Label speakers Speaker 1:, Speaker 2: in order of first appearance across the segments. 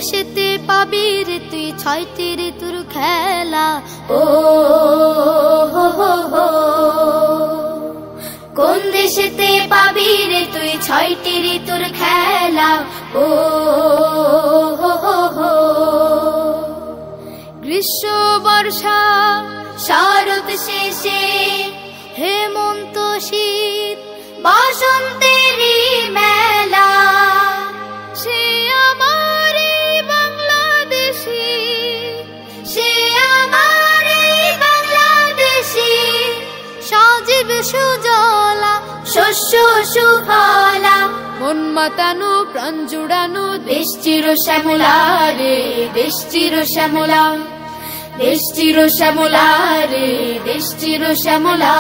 Speaker 1: দেশেতে পাবি রে তুই ছয়টি ঋতুর খেলা, ও হো হো হো। কোন দেশেতে পাবি রে তুই ছয়টি ঋতুর খেলা, ও হো হো হো। গ্রীষ্ম বর্ষা শরৎ শেষে হেমন্ত শীত বসন্তেরই মেলা, সে আমার এই বাংলাদেশি, সে আমার এই বাংলাদেশি। সজীব সুজলা শস্য সুফলা, মন মাতানো প্রাণ জুড়ানো দেশ চির শ্যামলা রে, দেশ চির শ্যামলা, দেশ চির শ্যামলা রে, দেশ চির শ্যামলা।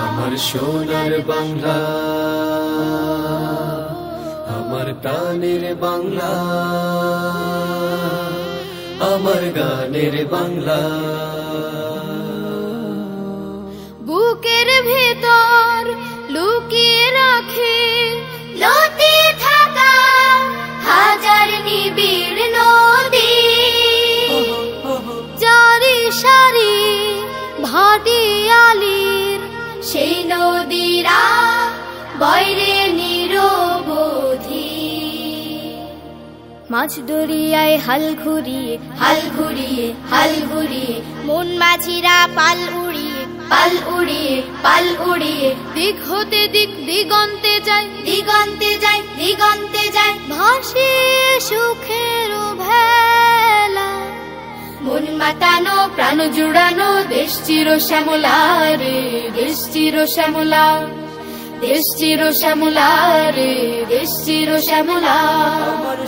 Speaker 2: আমার সোনার বাংলা, আমার প্রাণের বাংলা, আমার গানের বাংলা।
Speaker 1: বুকের ভেতর লুকিয়ে রাখে লুটিয়ে থাকা হাজার নিবিড় নদী, জারি সারি ভাটিয়ালির সেই নদীরা বয়রে নিরবধি। মাছ দরিয়ায় হাল ঘুরিয়ে, হাল ঘুরিয়ে, হাল ঘুরিয়ে, মন মাঝিরা পাল উড়িয়ে, পাল উড়িয়ে, পাল উড়িয়ে, দিক হতে দিক দিগন্তে যায়, দিগন্তে যায়, দিগন্তে যায়, ভাসিয়ে সুখের ভেলা। মন মাতানো প্রাণ জুড়ানো দেশ চির শ্যামলা রে, দেশ চির শ্যামলা, দেশ চির শ্যামলা রে, দেশ চির শ্যামলা।
Speaker 2: আমার